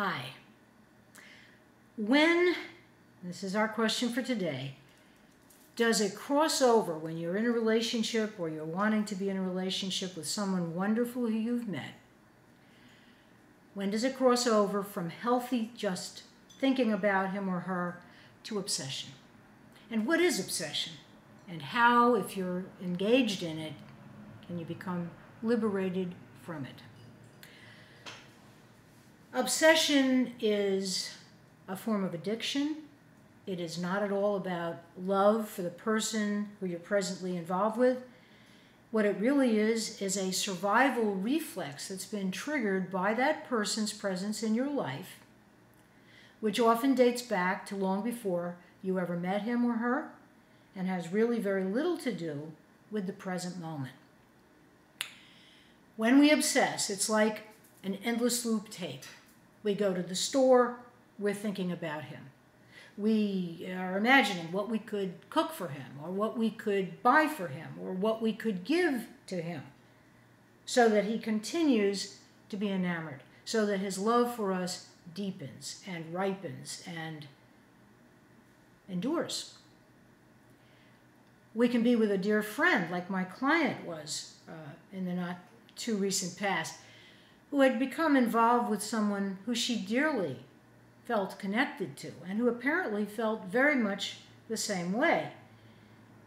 Hi. When, this is our question for today, does it cross over when you're in a relationship or you're wanting to be in a relationship with someone wonderful who you've met? When does it cross over from healthy just thinking about him or her to obsession? And what is obsession? And how, if you're engaged in it, can you become liberated from it? Obsession is a form of addiction. It is not at all about love for the person who you're presently involved with. What it really is a survival reflex that's been triggered by that person's presence in your life, which often dates back to long before you ever met him or her, and has really very little to do with the present moment. When we obsess, it's like an endless loop tape. We go to the store, we're thinking about him. We are imagining what we could cook for him, or what we could buy for him, or what we could give to him, so that he continues to be enamored, so that his love for us deepens and ripens and endures. We can be with a dear friend, like my client was in the not too recent past, who had become involved with someone who she dearly felt connected to, and who apparently felt very much the same way.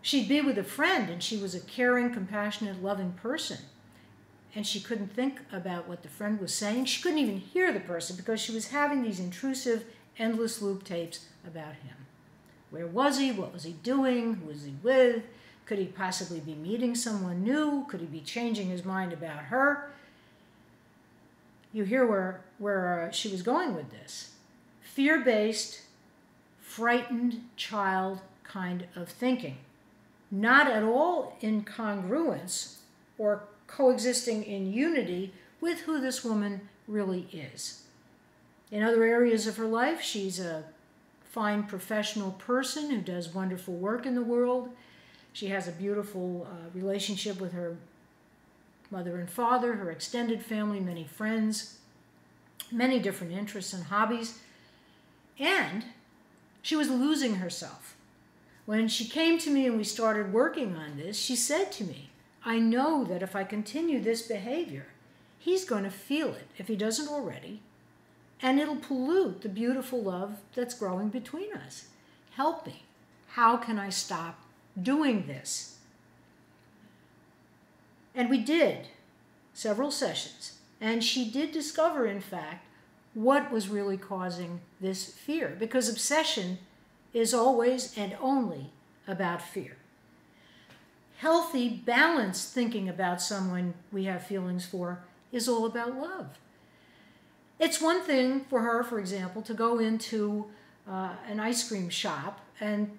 She'd be with a friend, and she was a caring, compassionate, loving person, and she couldn't think about what the friend was saying. She couldn't even hear the person because she was having these intrusive, endless loop tapes about him. Where was he? What was he doing? Who was he with? Could he possibly be meeting someone new? Could he be changing his mind about her? You hear where she was going with this. Fear-based, frightened child kind of thinking. Not at all in congruence or coexisting in unity with who this woman really is. In other areas of her life, she's a fine professional person who does wonderful work in the world. She has a beautiful relationship with her mother and father, her extended family, many friends, many different interests and hobbies. And she was losing herself. When she came to me and we started working on this, she said to me, I know that if I continue this behavior, he's going to feel it, if he doesn't already, and it'll pollute the beautiful love that's growing between us. Help me. How can I stop doing this? And we did several sessions, and she did discover, in fact, what was really causing this fear, because obsession is always and only about fear. Healthy, balanced thinking about someone we have feelings for is all about love. It's one thing for her, for example, to go into an ice cream shop and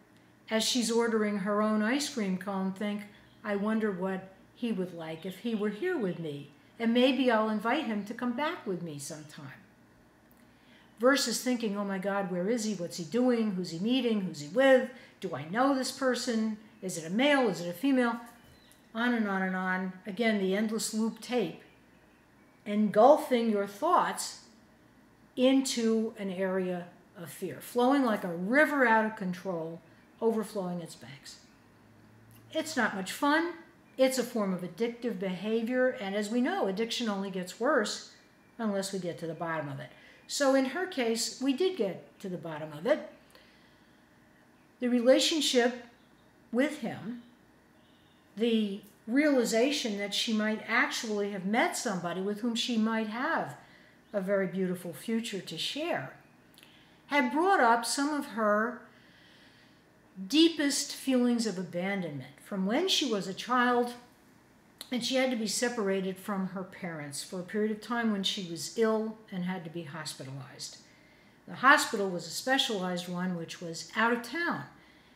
as she's ordering her own ice cream cone, think, I wonder what he would like if he were here with me, and maybe I'll invite him to come back with me sometime. Versus thinking, oh my God, where is he? What's he doing? Who's he meeting? Who's he with? Do I know this person? Is it a male? Is it a female? On and on and on. Again, the endless loop tape, engulfing your thoughts into an area of fear, flowing like a river out of control, overflowing its banks. It's not much fun. It's a form of addictive behavior, and as we know, addiction only gets worse unless we get to the bottom of it. So in her case, we did get to the bottom of it. The relationship with him, the realization that she might actually have met somebody with whom she might have a very beautiful future to share, had brought up some of her deepest feelings of abandonment from when she was a child, and she had to be separated from her parents for a period of time when she was ill and had to be hospitalized. The hospital was a specialized one which was out of town,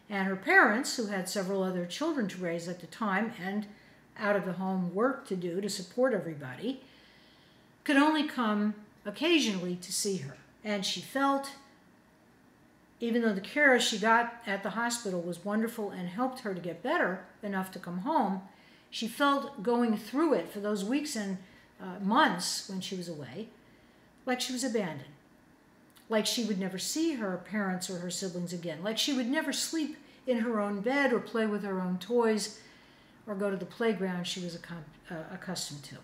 and her parents, who had several other children to raise at the time and out-of-the-home work to do to support everybody, could only come occasionally to see her. And she felt, even though the care she got at the hospital was wonderful and helped her to get better enough to come home, she felt going through it for those weeks and months when she was away, like she was abandoned. like she would never see her parents or her siblings again, like she would never sleep in her own bed or play with her own toys or go to the playground she was accustomed to.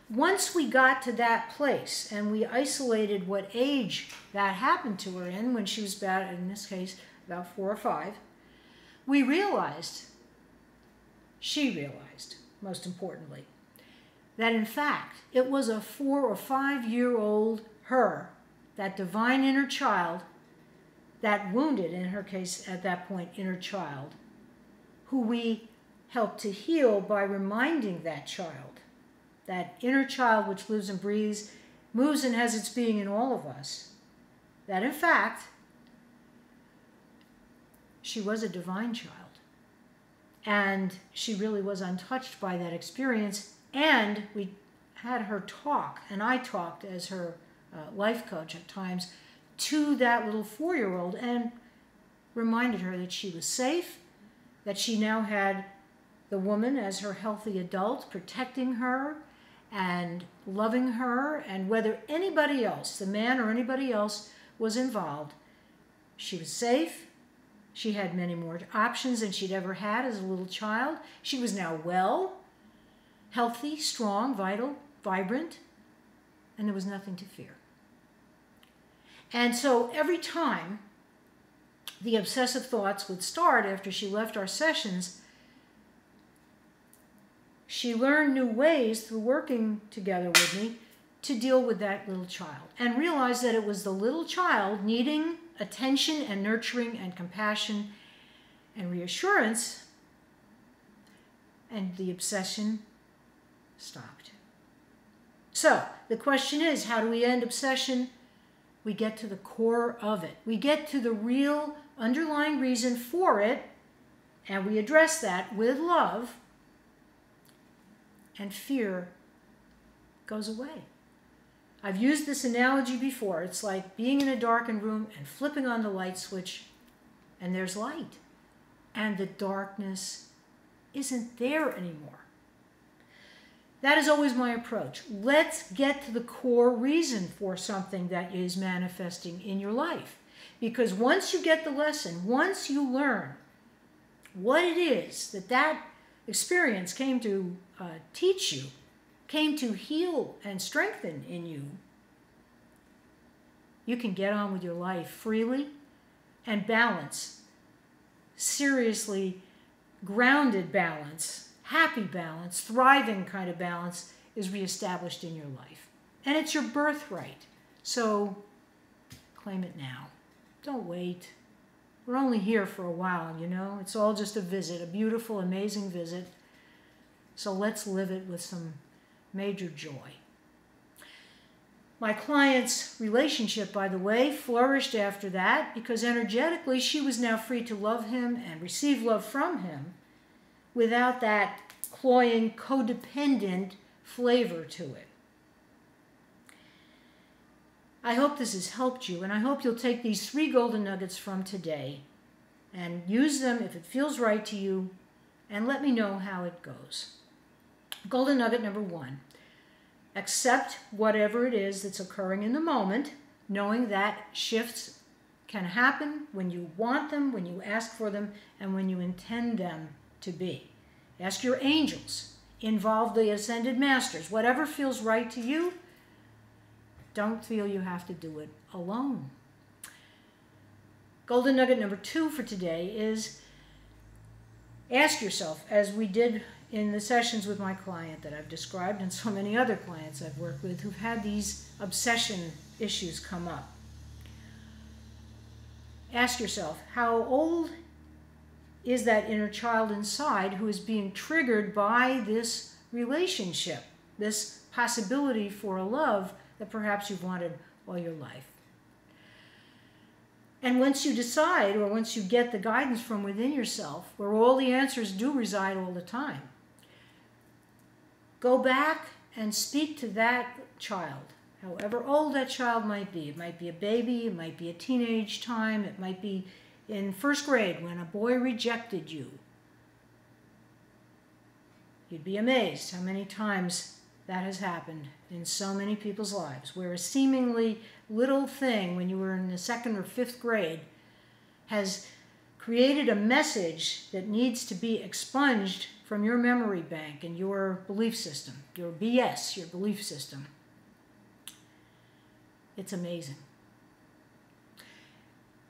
Once we got to that place and we isolated what age that happened to her in, when she was about, in this case, about 4 or 5, we realized, she realized, most importantly, that in fact it was a 4 or 5-year-old her, that divine inner child, that wounded, in her case at that point, inner child, who we helped to heal by reminding that child, that inner child which lives and breathes, moves and has its being in all of us, that in fact she was a divine child. And she really was untouched by that experience. And we had her talk, and I talked as her life coach at times, to that little 4-year-old and reminded her that she was safe, that she now had the woman as her healthy adult protecting her and loving her, and whether anybody else, the man or anybody else, was involved, she was safe. She had many more options than she'd ever had as a little child. She was now well, healthy, strong, vital, vibrant, and there was nothing to fear. And so every time the obsessive thoughts would start after she left our sessions, she learned new ways through working together with me to deal with that little child, and realized that it was the little child needing attention and nurturing and compassion and reassurance, and the obsession stopped. So the question is, how do we end obsession? We get to the core of it. We get to the real underlying reason for it, and we address that with love, and fear goes away. I've used this analogy before. It's like being in a darkened room and flipping on the light switch, and there's light, and the darkness isn't there anymore. That is always my approach. Let's get to the core reason for something that is manifesting in your life. Because once you get the lesson, once you learn what it is that that experience came to teach you, came to heal and strengthen in you, you can get on with your life freely and balance, seriously grounded balance, happy balance, thriving kind of balance is reestablished in your life. And it's your birthright. So claim it now. Don't wait. We're only here for a while, you know. It's all just a visit, a beautiful, amazing visit. So let's live it with some major joy. My client's relationship, by the way, flourished after that because energetically she was now free to love him and receive love from him without that cloying, codependent flavor to it. I hope this has helped you, and I hope you'll take these 3 golden nuggets from today and use them if it feels right to you, and let me know how it goes. Golden nugget number 1. Accept whatever it is that's occurring in the moment, knowing that shifts can happen when you want them, when you ask for them, and when you intend them to be. Ask your angels. Involve the ascended masters. Whatever feels right to you, don't feel you have to do it alone. Golden nugget number 2 for today is ask yourself, as we did in the sessions with my client that I've described and so many other clients I've worked with who've had these obsession issues come up. Ask yourself, how old is that inner child inside who is being triggered by this relationship, this possibility for a love that perhaps you've wanted all your life? And once you decide, or once you get the guidance from within yourself, where all the answers do reside all the time, go back and speak to that child, however old that child might be. It might be a baby, it might be a teenage time, it might be in 1st grade when a boy rejected you. You'd be amazed how many times that has happened in so many people's lives, where a seemingly little thing when you were in the 2nd or 5th grade has created a message that needs to be expunged from your memory bank and your belief system, your BS, your belief system. It's amazing.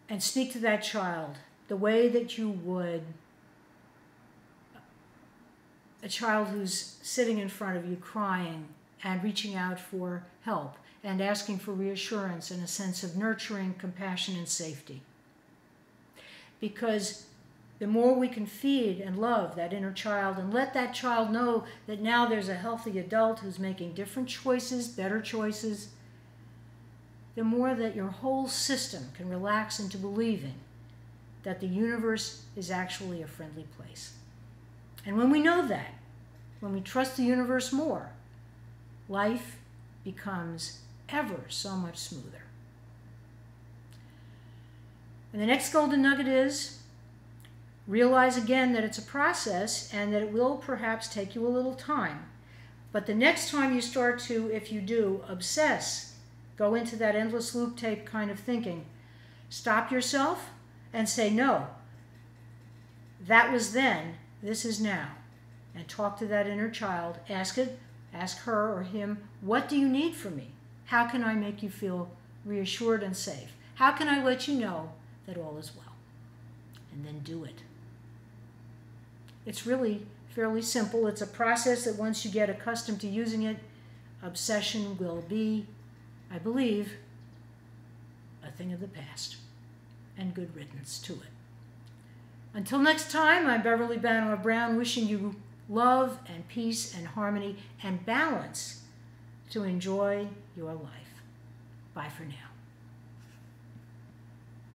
And speak to that child the way that you would a child who's sitting in front of you crying and reaching out for help and asking for reassurance and a sense of nurturing, compassion, and safety. Because the more we can feed and love that inner child and let that child know that now there's a healthy adult who's making different choices, better choices, the more that your whole system can relax into believing that the universe is actually a friendly place. And when we know that, when we trust the universe more, life becomes ever so much smoother. And the next golden nugget is realize again that it's a process and that it will perhaps take you a little time. But the next time you start to, if you do, obsess, go into that endless loop tape kind of thinking, stop yourself and say, no, that was then, this is now. And talk to that inner child. Ask her or him, what do you need from me? How can I make you feel reassured and safe? How can I let you know that all is well? And then do it. It's really fairly simple. It's a process that once you get accustomed to using it, obsession will be, I believe, a thing of the past. And good riddance to it. Until next time, I'm Beverly Banov Brown, wishing you love and peace and harmony and balance to enjoy your life. Bye for now.